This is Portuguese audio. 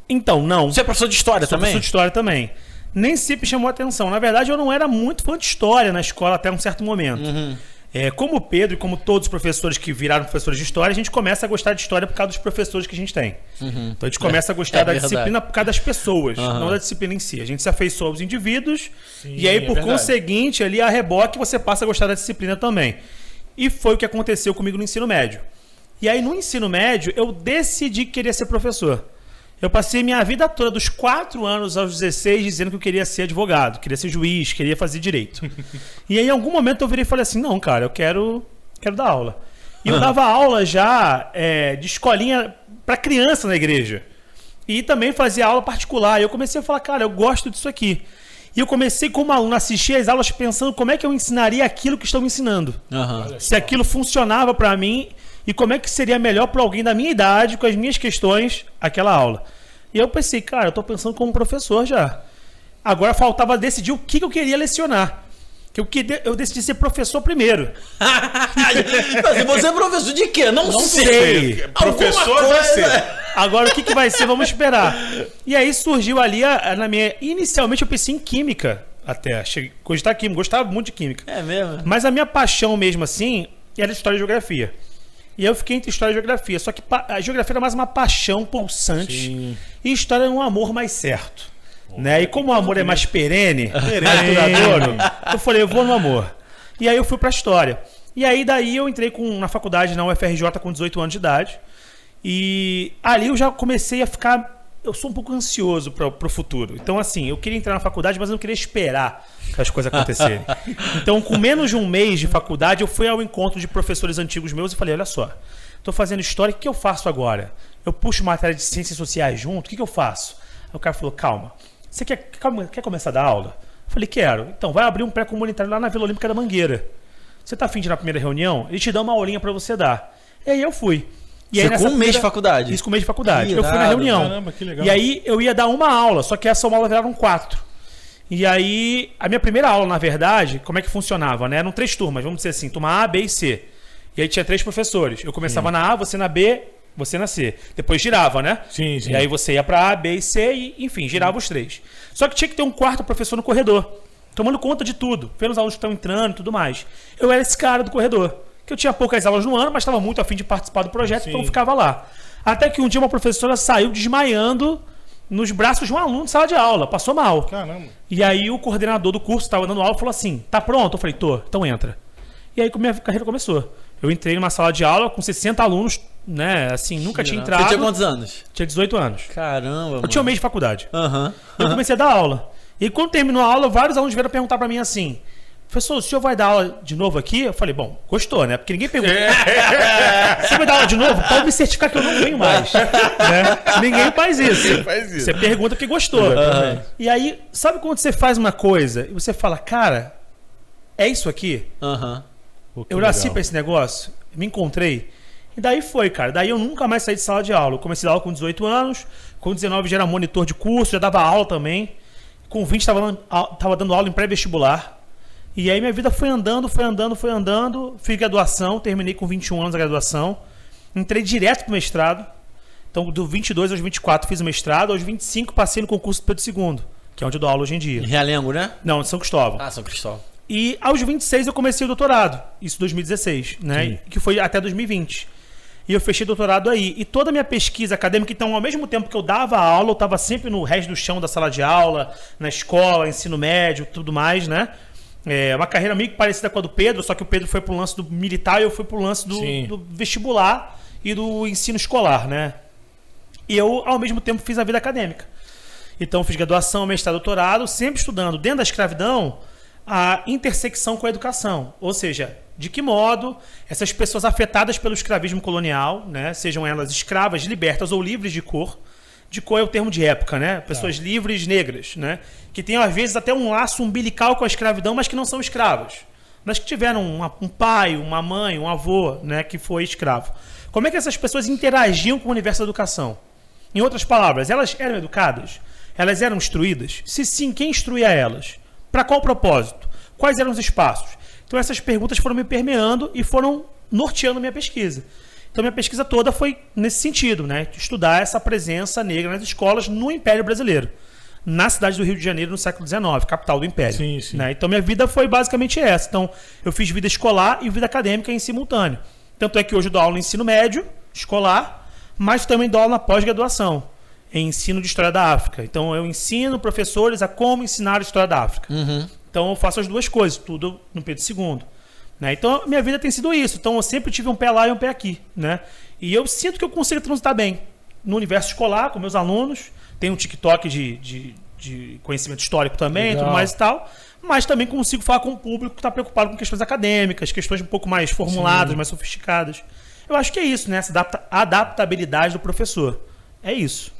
Então, não. Você é professor de história Sou também? professor de história também. Nem sempre chamou atenção. Na verdade, eu não era muito fã de história na escola até um certo momento. Como o Pedro e como todos os professores que viraram professores de história, a gente começa a gostar de história por causa dos professores que a gente tem. Então a gente começa a gostar da disciplina por causa das pessoas, não da disciplina em si. A gente se afeiçoa aos indivíduos e aí, por conseguinte, ali a reboque, você passa a gostar da disciplina também. E foi o que aconteceu comigo no ensino médio. E aí, no ensino médio, eu decidi que queria ser professor. Eu passei minha vida toda, dos 4 anos aos 16, dizendo que eu queria ser advogado, queria ser juiz, queria fazer direito. E aí, em algum momento, eu virei e falei assim, não, cara, eu quero dar aula. E eu dava aula já de escolinha para criança na igreja. E também fazia aula particular. E eu comecei a falar, cara, eu gosto disso aqui. E eu comecei como aluno a assistir as aulas pensando como é que eu ensinaria aquilo que estão me ensinando. Se aquilo funcionava para mim e como é que seria melhor para alguém da minha idade, com as minhas questões, aquela aula. E eu pensei, cara, eu estou pensando como professor já. Agora faltava decidir o que eu queria lecionar. Eu decidi ser professor primeiro. Você é professor de quê? Não sei. Professor vai ser. Agora o que vai ser? Vamos esperar. E aí surgiu ali na minha... Inicialmente eu pensei em química até. Cogitar química, gostava muito de química. É mesmo? Mas a minha paixão mesmo assim era história e geografia. E eu fiquei entre história e geografia. Só que a geografia era mais uma paixão pulsante. Sim. E história era um amor mais certo. Né? E como o amor é mais perene, mais duradouro, eu falei, eu vou no amor. E aí eu fui pra história. E aí daí eu entrei na faculdade na UFRJ com 18 anos de idade. E ali eu já comecei a ficar... Eu sou um pouco ansioso pro futuro. Então assim, eu queria entrar na faculdade, mas eu não queria esperar as coisas acontecerem. Então com menos de um mês de faculdade, eu fui ao encontro de professores antigos meus e falei, olha só, estou fazendo história, o que eu faço agora? Eu puxo matéria de ciências sociais junto, o que eu faço? Aí o cara falou, calma, você quer começar a dar aula? Eu falei, quero. Então, vai abrir um pré-comunitário lá na Vila Olímpica da Mangueira. Você tá afim de ir na primeira reunião? Ele te dá uma aulinha para você dar. E aí eu fui. E aí, com um mês de faculdade? Isso, com um mês de faculdade. Eu fui na reunião. Caramba, que legal. E aí eu ia dar uma aula, só que essa aula viraram 4. E aí, a minha primeira aula, na verdade, como é que funcionava, né? Eram 3 turmas, vamos dizer assim, turma A, B e C. E aí tinha 3 professores. Eu começava na A, você na B, você na C. Depois girava, né? Sim. E aí você ia pra A, B e C e, enfim, girava os 3. Só que tinha que ter um 4º professor no corredor, tomando conta de tudo, vendo os alunos que estão entrando e tudo mais. Eu era esse cara do corredor, que eu tinha poucas aulas no ano, mas estava muito afim de participar do projeto, então eu ficava lá. Até que um dia uma professora saiu desmaiando nos braços de um aluno de sala de aula, passou mal. Caramba. E aí o coordenador do curso estava dando aula e falou assim, tá pronto? Eu falei, tô, então entra. E aí minha carreira começou. Eu entrei numa sala de aula com 60 alunos, né, assim, nunca tinha entrado. Você tinha quantos anos? Tinha 18 anos. Caramba, mano. Eu tinha um mês de faculdade. Eu comecei a dar aula. E quando terminou a aula, vários alunos vieram perguntar pra mim assim, professor, o senhor vai dar aula de novo aqui? Eu falei, bom, gostou, né? Porque ninguém pergunta. Você vai dar aula de novo? Pode me certificar que eu não venho mais. Né? Ninguém faz isso. Você pergunta porque gostou. E aí, sabe quando você faz uma coisa e você fala, cara, é isso aqui? Pô, Eu nasci pra esse negócio, me encontrei. E daí foi, cara. Daí eu nunca mais saí de sala de aula. Eu comecei a dar aula com 18 anos, com 19 já era monitor de curso, já dava aula também. Com 20 tava dando aula em pré-vestibular. E aí minha vida foi andando. Fiz graduação, terminei com 21 anos a graduação. Entrei direto pro mestrado. Então, do 22 aos 24 fiz o mestrado. Aos 25 passei no concurso do Pedro II, que é onde eu dou aula hoje em dia. Em Realengo, né? Não, em São Cristóvão. Ah, São Cristóvão. E aos 26 eu comecei o doutorado. Isso em 2016, né? Sim. Que foi até 2020. E eu fechei doutorado aí. E toda a minha pesquisa acadêmica, então, ao mesmo tempo que eu dava aula, eu estava sempre no resto do chão da sala de aula, na escola, ensino médio, tudo mais, né? É uma carreira meio que parecida com a do Pedro, só que o Pedro foi pro lance do militar e eu fui pro lance do vestibular e do ensino escolar, né? E eu, ao mesmo tempo, fiz a vida acadêmica. Então, fiz graduação, mestrado, doutorado, sempre estudando dentro da escravidão a intersecção com a educação. Ou seja, de que modo essas pessoas afetadas pelo escravismo colonial, né, sejam elas escravas, libertas ou livres de cor é o termo de época, né? Pessoas livres negras, né? Que têm, às vezes, até um laço umbilical com a escravidão, mas que não são escravos. Mas que tiveram um pai, uma mãe, um avô, né, que foi escravo. Como é que essas pessoas interagiam com o universo da educação? Em outras palavras, elas eram educadas? Elas eram instruídas? Se sim, quem instruía elas? Para qual propósito? Quais eram os espaços? Então essas perguntas foram me permeando e foram norteando minha pesquisa. Então minha pesquisa toda foi nesse sentido, né? Estudar essa presença negra nas escolas no Império Brasileiro. Na cidade do Rio de Janeiro, no século XIX, capital do Império. Sim, sim. Né? Então minha vida foi basicamente essa. Então eu fiz vida escolar e vida acadêmica em simultâneo. Tanto é que hoje eu dou aula no ensino médio, escolar, mas também dou aula na pós-graduação, em ensino de História da África. Então eu ensino professores a como ensinar a História da África. Então eu faço as duas coisas, tudo no Pedro II. Né? Então minha vida tem sido isso. Então eu sempre tive um pé lá e um pé aqui. Né? E eu sinto que eu consigo transitar bem no universo escolar, com meus alunos. Tem um TikTok de conhecimento histórico também, Legal. tudo mais e tal. Mas também consigo falar com o público que está preocupado com questões acadêmicas, questões um pouco mais formuladas, mais sofisticadas. Eu acho que é isso, né? Essa adaptabilidade do professor. É isso.